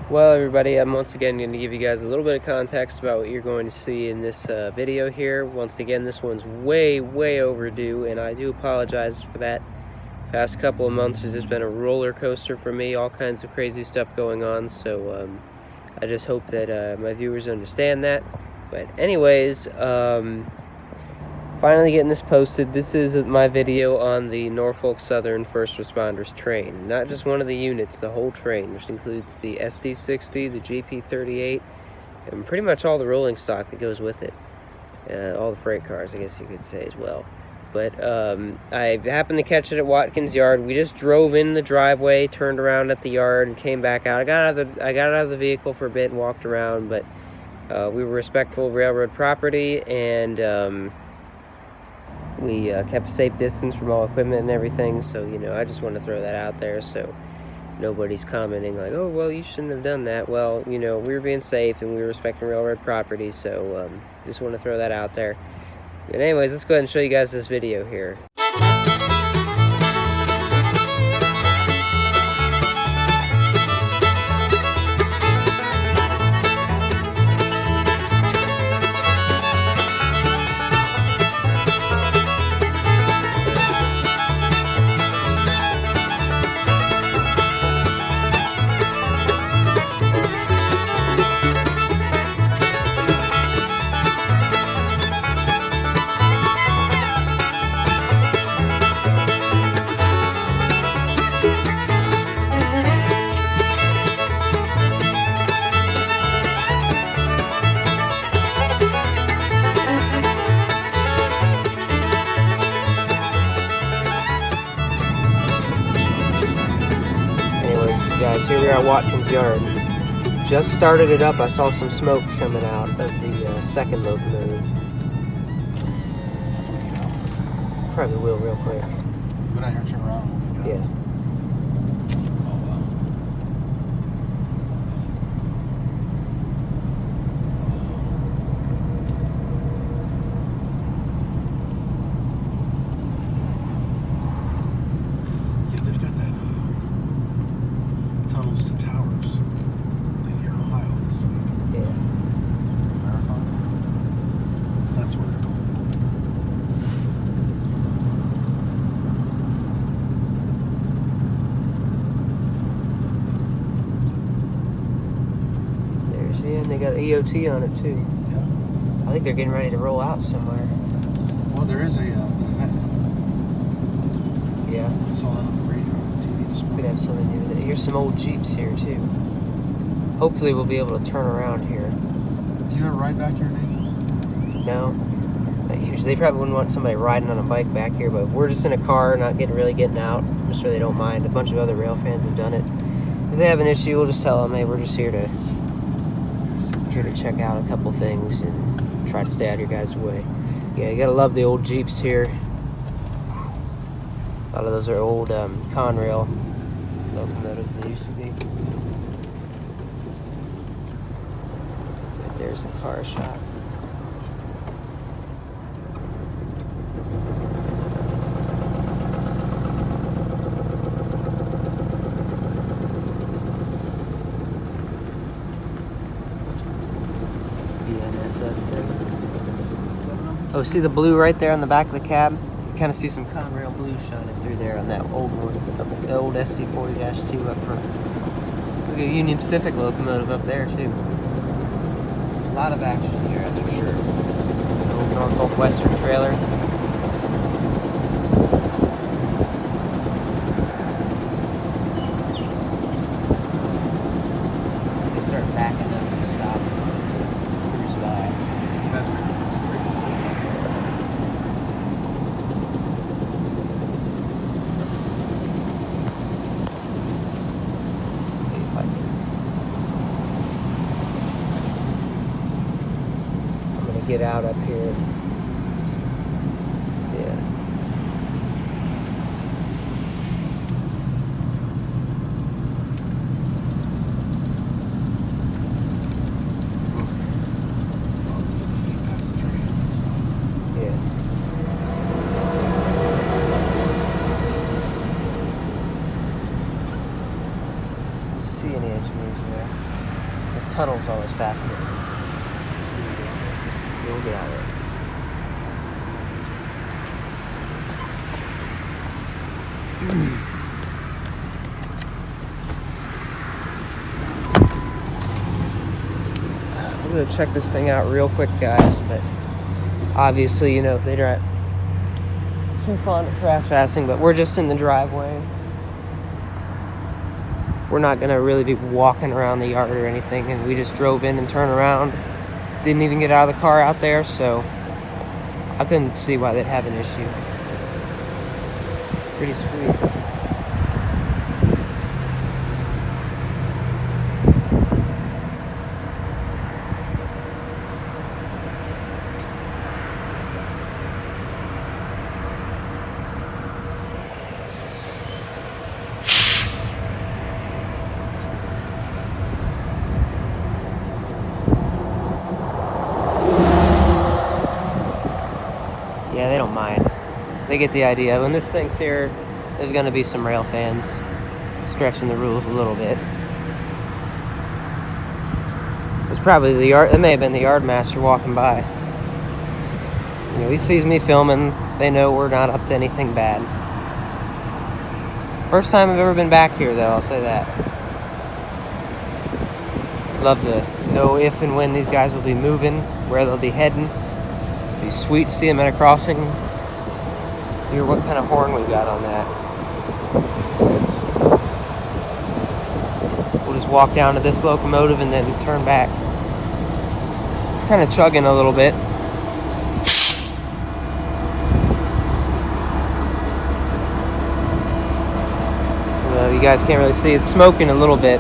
Well, everybody, I'm once again going to give you guys a little bit of context about what you're going to see in this video here. Once again, this one's way overdue, and I do apologize for that. Past couple of months has just been a roller coaster for me, all kinds of crazy stuff going on, so I just hope that my viewers understand that. But anyways, finally getting this posted. This is my video on the Norfolk Southern First Responders train. Not just one of the units, the whole train, which includes the SD60, the GP38, and pretty much all the rolling stock that goes with it. All the freight cars, I guess you could say, as well. But I happened to catch it at Watkins yard. We just drove in the driveway, turned around at the yard, and came back out. I got out of the vehicle for a bit and walked around, but we were respectful of railroad property, and we kept a safe distance from all equipment and everything, so, I just want to throw that out there so nobody's commenting like, oh, well, you shouldn't have done that. Well, we were being safe and we were respecting railroad property, so just want to throw that out there. But anyways, let's go ahead and show you guys this video here. Guys, here we are at Watkins yard. Just started it up. I saw some smoke coming out of the second locomotive. Probably will real quick. Go down here and turn around. Yeah. Tunnels to towers thing here in Ohio this week. Yeah. Marathon. That's where they're going. And they got EOT on it too. Yeah. I think they're getting ready to roll out somewhere. Well, there is an event. Yeah. I saw that on the radio and the TV this morning. Could have something to do with it. Here's some old Jeeps here too. Hopefully we'll be able to turn around here. Do you ever ride back here, Nate? No. They probably wouldn't want somebody riding on a bike back here, but we're just in a car, not really getting out. I'm sure they don't mind. A bunch of other rail fans have done it. If they have an issue, we'll just tell them, hey, we're just here to check out a couple things and try to stay out of your guys' way. Yeah, you gotta love the old Jeeps here. A lot of those are old Conrail locomotives they used to be. There's the car shop. Oh, see the blue right there on the back of the cab? You kind of see some Conrail blue shining through there on that old one, the old SD40-2 up front. Look at Union Pacific locomotive up there too. A lot of action here, that's for sure. The old Norfolk Western trailer. They start backing up and stop. Cruise by. Get out up here. tunnel's always fascinating. We'll get out of there. I'm gonna check this thing out real quick, guys, but obviously, you know, they drive too fond of trespassing, but we're just in the driveway. We're not gonna really be walking around the yard or anything, and we just drove in and turned around. Didn't even get out of the car out there, so I couldn't see why they'd have an issue. Pretty sweet. Yeah, they don't mind. They get the idea. When this thing's here, there's gonna be some rail fans stretching the rules a little bit. It's probably the yard. It may have been the yard master walking by. You know, he sees me filming. They know we're not up to anything bad. First time I've ever been back here, though. I'll say that. Love to know if and when these guys will be moving, where they'll be heading. It'd be sweet to see them at a crossing. Hear what kind of horn we got on that. We'll just walk down to this locomotive and then turn back. It's kind of chugging a little bit. You guys can't really see. It's smoking a little bit.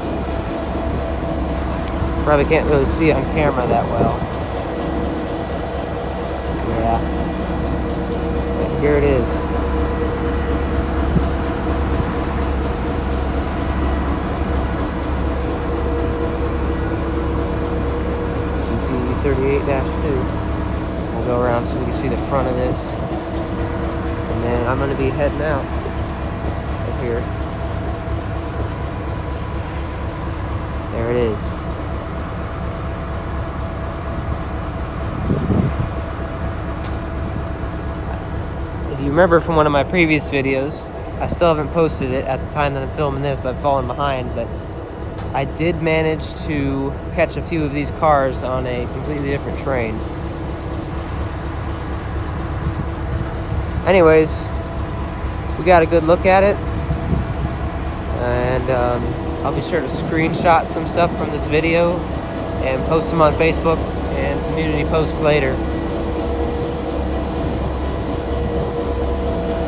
Probably can't really see it on camera that well. Yeah. But here it is. GP 38-2. We'll go around so we can see the front of this. And then I'm going to be heading out right here. There it is. If you remember from one of my previous videos, I still haven't posted it at the time that I'm filming this. I've fallen behind, but I did manage to catch a few of these cars on a completely different train. Anyways, we got a good look at it, and I'll be sure to screenshot some stuff from this video and post them on Facebook and community posts later.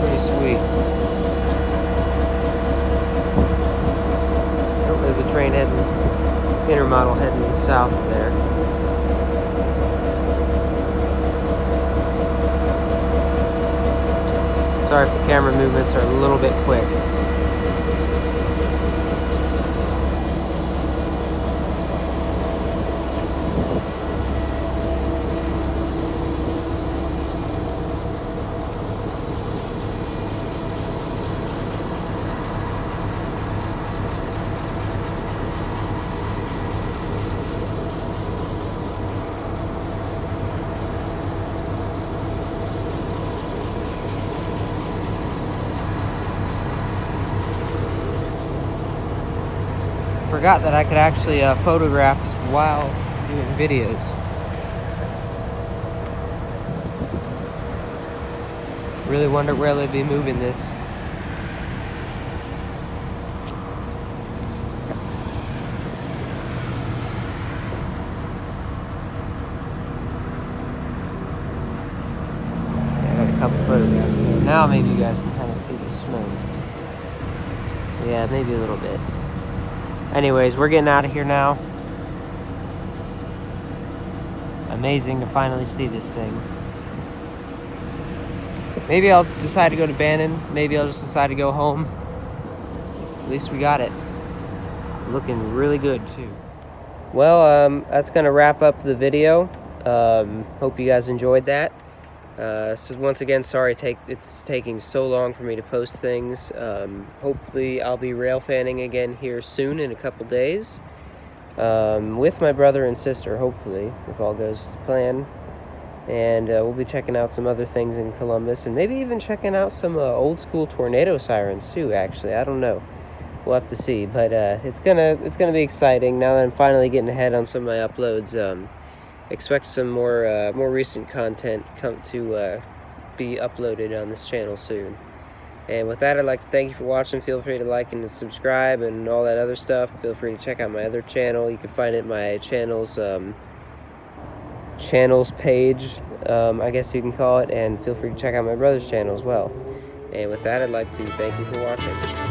Pretty sweet. Oh, there's a train heading, intermodal heading south there. Sorry if the camera movements are a little bit quick. Forgot that I could actually photograph while doing videos. Really wonder where they'd be moving this. Yeah, I got a couple photographs there. Now maybe you guys can kind of see the smoke. Yeah, maybe a little bit. Anyways, we're getting out of here now. Amazing to finally see this thing. Maybe I'll decide to go to Bannon. Maybe I'll just decide to go home. At least we got it. Looking really good too. Well, that's gonna wrap up the video. Hope you guys enjoyed that. So once again, sorry it's taking so long for me to post things. Hopefully I'll be rail fanning again here soon in a couple days. with my brother and sister, hopefully, if all goes to plan. And we'll be checking out some other things in Columbus, and maybe even checking out some old school tornado sirens too. Actually, I don't know. We'll have to see. But it's gonna be exciting now that I'm finally getting ahead on some of my uploads. Expect some more recent content come to be uploaded on this channel soon. And with that, I'd like to thank you for watching. Feel free to like and subscribe and all that other stuff. Feel free to check out my other channel. You can find it in my channel's page, I guess you can call it. And feel free to check out my brother's channel as well. And with that, I'd like to thank you for watching.